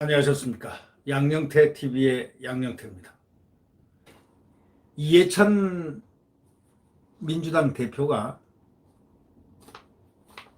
안녕하셨습니까? 양영태 TV의 양영태입니다. 이해찬 민주당 대표가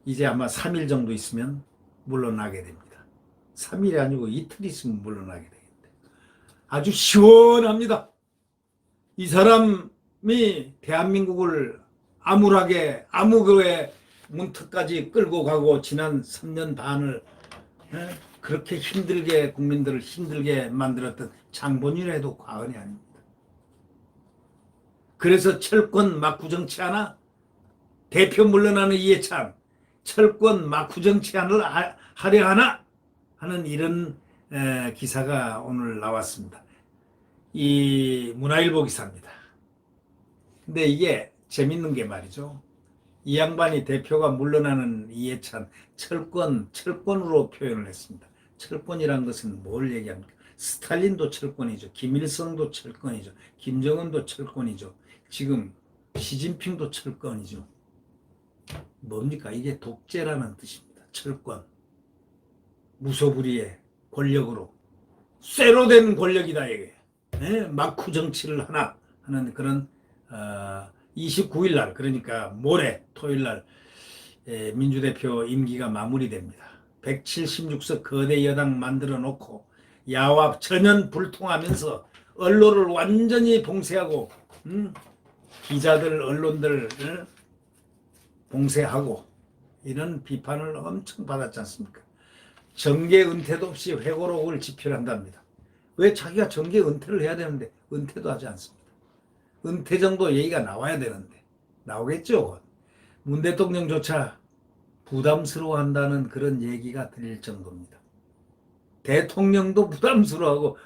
이제 아마 3일 정도 있으면 물러나게 됩니다. 3일이 아니고 이틀 있으면 물러나게 되겠는데 아주 시원합니다. 이 사람이 대한민국을 암울하게 암흑의 문턱까지 끌고 가고 지난 3년 반을 그렇게 힘들게 국민들을 힘들게 만들었던 장본인을 해도 과언이 아닙니다. 그래서 철권 막후 정치하나 대표 물러나는 이해찬 철권 막후 정치하려 하나 하는 이런 기사가 오늘 나왔습니다. 이 문화일보 기사입니다. 근데 이게 재밌는 게 말이죠. 이 양반이 대표가 물러나는 이해찬 철권으로 표현을 했습니다. 철권이란 것은 뭘 얘기합니까? 스탈린도 철권이죠. 김일성도 철권이죠. 김정은도 철권이죠. 지금 시진핑도 철권이죠. 뭡니까? 이게 독재라는 뜻입니다. 철권. 무소불위의 권력으로 쇠로 된 권력이다 이게. 막후 정치를 하나 하는 그런 29일 날 그러니까 모레 토요일 날 민주대표 임기가 마무리됩니다. 176석 거대 여당 만들어 놓고 야와 전연 불통하면서 언론을 완전히 봉쇄하고 기자들 언론들 봉쇄하고 이런 비판을 엄청 받았지 않습니까? 정계 은퇴도 없이 회고록을 집필한답니다. 왜 자기가 정계 은퇴를 해야 되는데 은퇴도 하지 않습니다. 은퇴 정도 얘기가 나와야 되는데 나오겠죠. 문 대통령조차 부담스러워한다는 그런 얘기가 들릴 정도입니다. 대통령도 부담스러워하고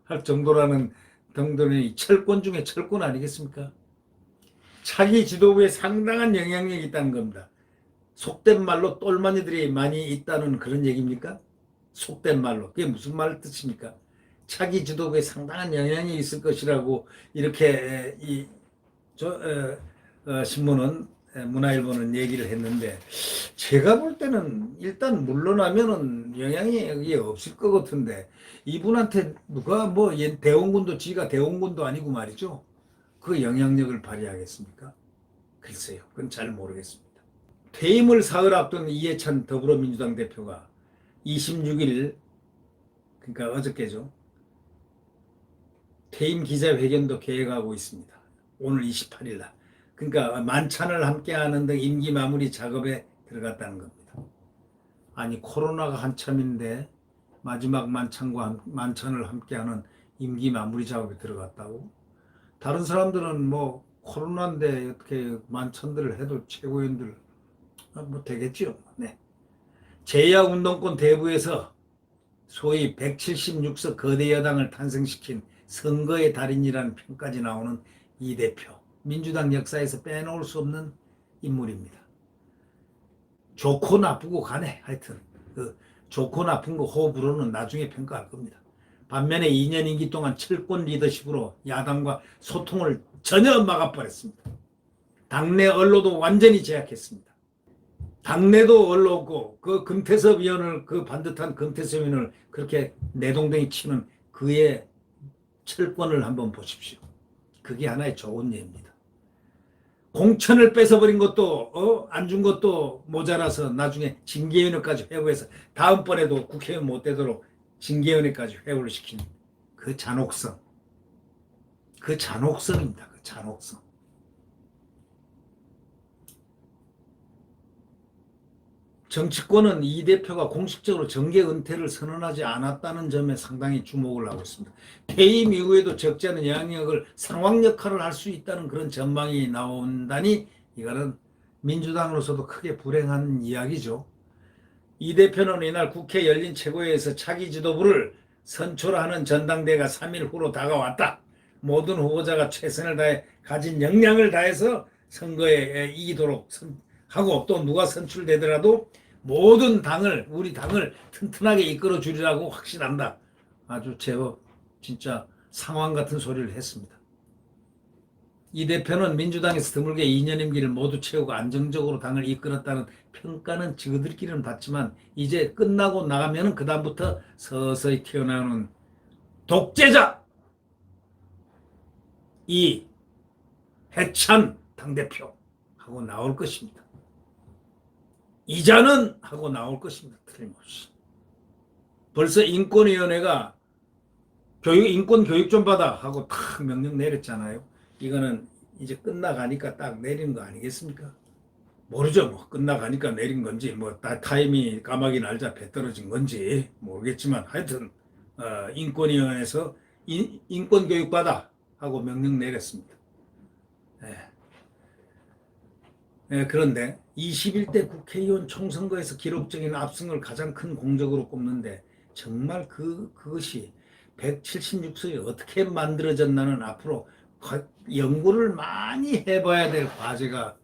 할 정도라는 정도는 철권 중에 철권 아니겠습니까? 차기 지도부에 상당한 영향력이 있다는 겁니다. 속된 말로 똘마니들이 많이 있다는 그런 얘기입니까? 속된 말로. 그게 무슨 말 뜻입니까? 차기 지도부에 상당한 영향이 있을 것이라고 이렇게 신문은 문화일보는 얘기를 했는데 제가 볼 때는 일단 물러나면은 영향이 없을 것 같은데 이분한테 누가 뭐 대원군도 지가 대원군도 아니고 말이죠. 그 영향력을 발휘하겠습니까? 글쎄요. 그건 잘 모르겠습니다. 퇴임을 사흘 앞둔 이해찬 더불어민주당 대표가 26일 그러니까 어저께죠. 퇴임 기자회견도 계획하고 있습니다. 오늘 28일 날. 그러니까 만찬을 함께하는 등 임기 마무리 작업에 들어갔다는 겁니다. 아니 코로나가 한참인데 마지막 만찬을 함께하는 임기 마무리 작업에 들어갔다고? 다른 사람들은 뭐 코로나인데 어떻게 만찬들을 해도 최고위원들 뭐 되겠죠. 네. 제야운동권 대부에서 소위 176석 거대 여당을 탄생시킨 선거의 달인이라는 평까지 나오는 이 대표. 민주당 역사에서 빼놓을 수 없는 인물입니다. 좋고 나쁘고 가네. 하여튼 그 좋고 나쁜 거 호불호는 나중에 평가할 겁니다. 반면에 2년 임기 동안 철권 리더십으로 야당과 소통을 전혀 막아버렸습니다. 당내 언론도 완전히 제약했습니다. 당내도 언론고 그 금태섭 의원을 그 반듯한 금태섭 의원을 그렇게 내동댕이 치는 그의 철권을 한번 보십시오. 그게 하나의 좋은 예입니다. 공천을 뺏어버린 것도 안 준 것도 모자라서 나중에 징계위원회까지 회부해서 다음번에도 국회의원 못 되도록 징계위원회까지 회부를 시킨 그 잔혹성. 그 잔혹성입니다. 그 잔혹성. 정치권은 이 대표가 공식적으로 정계 은퇴를 선언하지 않았다는 점에 상당히 주목을 하고 있습니다. 퇴임 이후에도 적지 않은 영향력을 상황 역할을 할 수 있다는 그런 전망이 나온다니 이거는 민주당으로서도 크게 불행한 이야기죠. 이 대표는 이날 국회 열린 최고회에서 차기 지도부를 선출하는 전당대회가 3일 후로 다가왔다. 모든 후보자가 최선을 다해 가진 역량을 다해서 선거에 이기도록 하고 또 누가 선출되더라도 모든 우리 당을 튼튼하게 이끌어 주리라고 확신한다. 아주 제법 진짜 상황 같은 소리를 했습니다. 이 대표는 민주당에서 드물게 2년 임기를 모두 채우고 안정적으로 당을 이끌었다는 평가는 지그들끼리는 받지만 이제 끝나고 나가면은 그 다음부터 서서히 튀어나오는 독재자 이 해찬 당대표 하고 나올 것입니다. 이자는 하고 나올 것입니다. 틀림없이. 벌써 인권위원회가 인권 교육 좀 받아 하고 탁 명령 내렸잖아요. 이거는 이제 끝나가니까 딱 내린 거 아니겠습니까? 모르죠. 뭐 끝나가니까 내린 건지 뭐 타임이 까마귀 날짜 배 떨어진 건지 모르겠지만 하여튼 인권위원회에서 인권 교육 받아 하고 명령 내렸습니다. 그런데 21대 국회의원 총선거에서 기록적인 압승을 가장 큰 공적으로 꼽는데 정말 그것이 176석이 어떻게 만들어졌나는 앞으로 연구를 많이 해봐야 될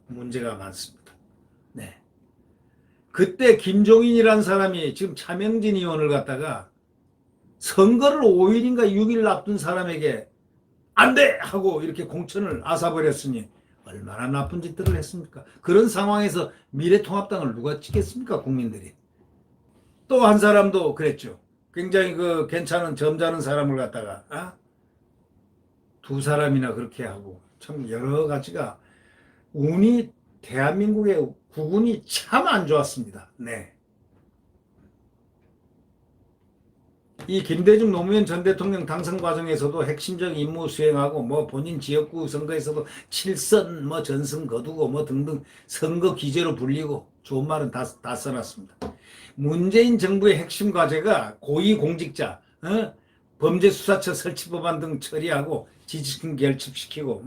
문제가 많습니다. 네. 그때 김종인이라는 사람이 지금 차명진 의원을 갖다가 선거를 5일인가 6일 앞둔 사람에게 안 돼! 하고 이렇게 공천을 앗아버렸으니 얼마나 나쁜 짓들을 했습니까? 그런 상황에서 미래통합당을 누가 찍겠습니까? 국민들이. 또 한 사람도 그랬죠. 굉장히 괜찮은 점잖은 사람을 갖다가 두 사람이나 그렇게 하고 참 여러 가지가 운이 대한민국의 국운이 참 안 좋았습니다. 네. 이 김대중 노무현 전 대통령 당선 과정에서도 핵심적 임무 수행하고 뭐 본인 지역구 선거에서도 7선 전승 거두고 등등 선거 기제로 불리고 좋은 말은 다 써놨습니다. 문재인 정부의 핵심 과제가 고위공직자, 범죄수사처 설치 법안 등 처리하고 지지층 결집시키고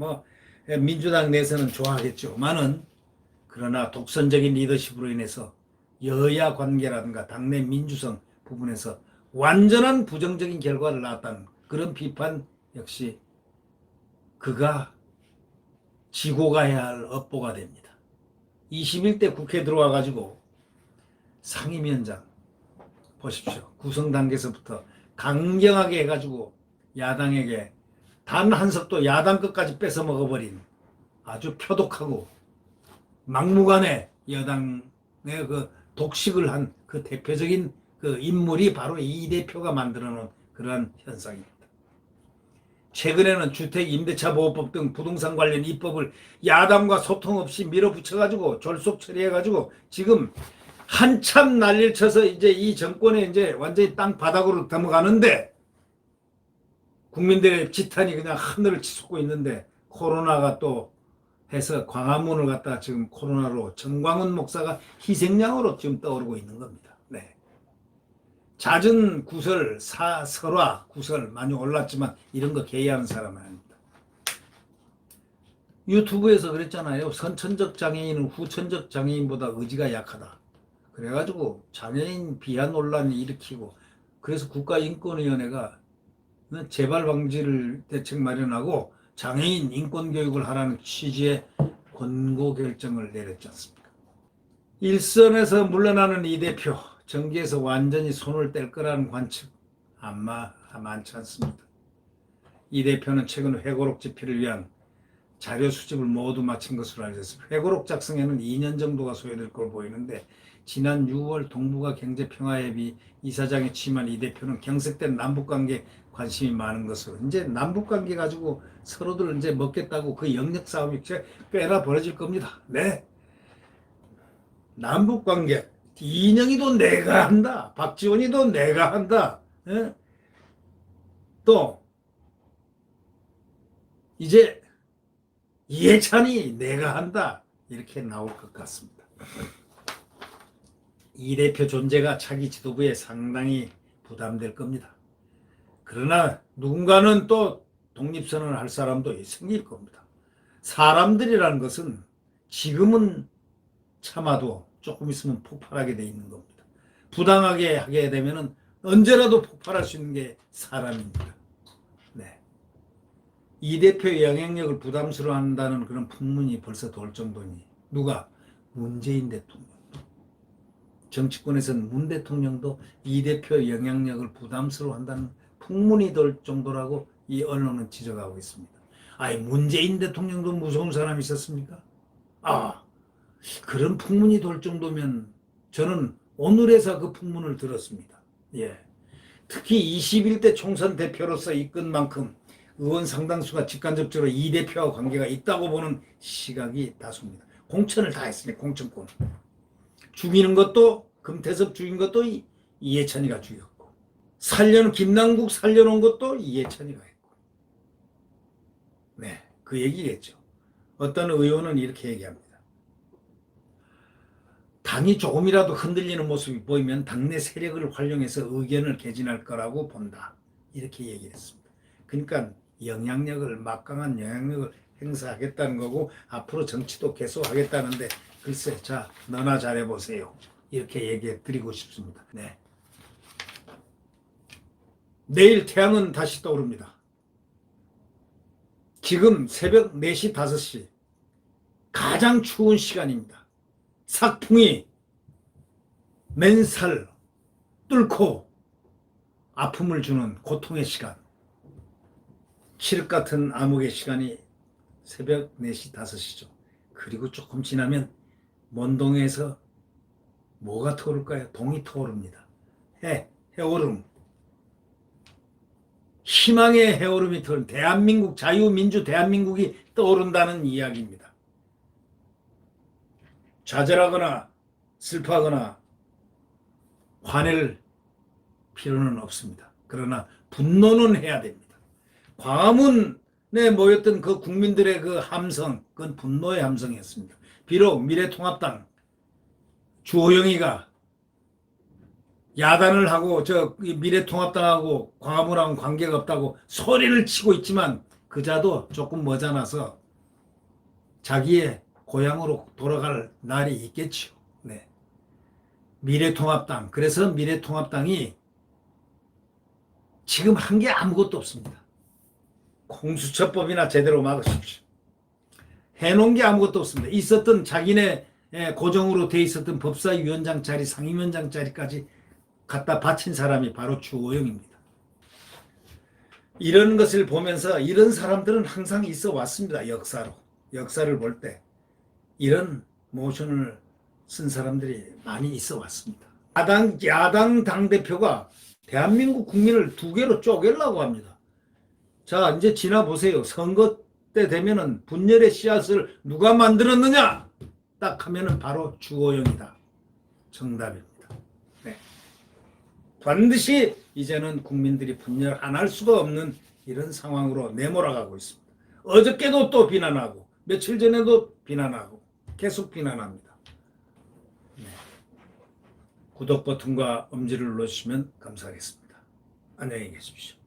민주당 내에서는 좋아하겠죠만은 그러나 독선적인 리더십으로 인해서 여야 관계라든가 당내 민주성 부분에서 완전한 부정적인 결과를 낳았다는 그런 비판 역시 그가 지고 가야 할 업보가 됩니다. 21대 국회 들어와 가지고 상임위원장 보십시오. 구성 단계에서부터 강경하게 해가지고 야당에게 단 한 석도 야당 것까지 뺏어 먹어버린 아주 표독하고 막무가내 여당의 독식을 한 대표적인 인물이 바로 이 대표가 만들어 놓은 그러한 현상입니다. 최근에는 주택 임대차 보호법 등 부동산 관련 입법을 야당과 소통 없이 밀어붙여가지고 졸속 처리해가지고 지금 한참 난리를 쳐서 이제 이 정권에 이제 완전히 땅 바닥으로 넘어가는데 국민들의 지탄이 그냥 하늘을 치솟고 있는데 코로나가 또 해서 광화문을 갖다가 지금 코로나로 정광훈 목사가 희생양으로 지금 떠오르고 있는 겁니다. 네. 잦은 구설, 설화, 구설 많이 올랐지만 이런 거 개의하는 사람은 아닙니다. 유튜브에서 그랬잖아요. 선천적 장애인은 후천적 장애인보다 의지가 약하다. 그래가지고 장애인 비하 논란을 일으키고 그래서 국가인권위원회가 재발 방지를 대책 마련하고 장애인 인권교육을 하라는 취지의 권고 결정을 내렸지 않습니까? 일선에서 물러나는 이 대표 정계에서 완전히 손을 뗄 거라는 관측 아마 많지 않습니다. 이 대표는 최근 회고록 집필을 위한 자료 수집을 모두 마친 것으로 알려졌습니다. 회고록 작성에는 2년 정도가 소요될 걸로 보이는데 지난 6월 동북아 경제평화협의 이사장에 취임한 이 대표는 경색된 남북관계 관심이 많은 것으로 이제 남북관계 가지고 서로들 이제 먹겠다고 그 영역 싸움이 꽤나 벌어질 겁니다. 네. 남북관계 이인영이도 내가 한다. 박지원이도 내가 한다. 예? 또 이제 이해찬이 내가 한다. 이렇게 나올 것 같습니다. 이 대표 존재가 차기 지도부에 상당히 부담될 겁니다. 그러나 누군가는 또 독립선언을 할 사람도 생길 겁니다. 사람들이라는 것은 지금은 참아도 조금 있으면 폭발하게 돼 있는 겁니다. 부당하게 하게 되면 언제라도 폭발할 수 있는 게 사람입니다. 네. 이 대표의 영향력을 부담스러워한다는 그런 풍문이 벌써 돌 정도니 누가? 문재인 대통령. 정치권에서는 문 대통령도 이 대표의 영향력을 부담스러워한다는 풍문이 돌 정도라고 이 언론은 지적하고 있습니다. 아니 문재인 대통령도 무서운 사람이 있었습니까? 그런 풍문이 돌 정도면 저는 오늘에서 그 풍문을 들었습니다. 예. 특히 21대 총선 대표로서 이끈 만큼 의원 상당수가 직간접적으로 이 대표와 관계가 있다고 보는 시각이 다수입니다. 공천을 다 했으니 공천권. 죽이는 것도 금태섭 죽인 것도 이해찬이가 죽였고, 김남국 살려놓은 것도 이해찬이가 했고. 네, 그 얘기겠죠. 어떤 의원은 이렇게 얘기합니다. 당이 조금이라도 흔들리는 모습이 보이면 당내 세력을 활용해서 의견을 개진할 거라고 본다. 이렇게 얘기를 했습니다. 그러니까 막강한 영향력을 행사하겠다는 거고, 앞으로 정치도 계속하겠다는데, 글쎄, 자, 너나 잘해보세요. 이렇게 얘기해 드리고 싶습니다. 네. 내일 태양은 다시 떠오릅니다. 지금 새벽 4시, 5시 가장 추운 시간입니다. 삭풍이 맨살 뚫고 아픔을 주는 고통의 시간, 칠흑 같은 암흑의 시간이 새벽 4시, 5시죠. 그리고 조금 지나면 먼동에서 뭐가 터오를까요? 동이 터오릅니다. 해오름. 희망의 해오름이 터오른 대한민국, 자유민주 대한민국이 떠오른다는 이야기입니다. 좌절하거나 슬퍼하거나 화낼 필요는 없습니다. 그러나 분노는 해야 됩니다. 광화문에 모였던 그 국민들의 그 함성, 그건 분노의 함성이었습니다. 비록 미래통합당 주호영이가 야단을 하고 미래통합당하고 광화문하고 관계가 없다고 소리를 치고 있지만 그자도 조금 머지않아서 자기의 고향으로 돌아갈 날이 있겠죠. 네. 미래통합당. 그래서 미래통합당이 지금 한 게 아무것도 없습니다. 공수처법이나 제대로 막으십시오. 해놓은 게 아무것도 없습니다. 있었던 자기네 고정으로 돼 있었던 법사위원장 자리, 상임위원장 자리까지 갖다 바친 사람이 바로 주호영입니다. 이런 것을 보면서 이런 사람들은 항상 있어 왔습니다. 역사를 볼 때 이런 모션을 쓴 사람들이 많이 있어 왔습니다. 야당 당대표가 대한민국 국민을 두 개로 쪼개려고 합니다. 자, 이제 지나보세요. 선거 때 되면은 분열의 씨앗을 누가 만들었느냐? 딱 하면은 바로 주호영이다. 정답입니다. 네. 반드시 이제는 국민들이 분열 안 할 수가 없는 이런 상황으로 내몰아가고 있습니다. 어저께도 또 비난하고 며칠 전에도 비난하고 계속 비난합니다. 네. 구독 버튼과 엄지를 눌러주시면 감사하겠습니다. 안녕히 계십시오.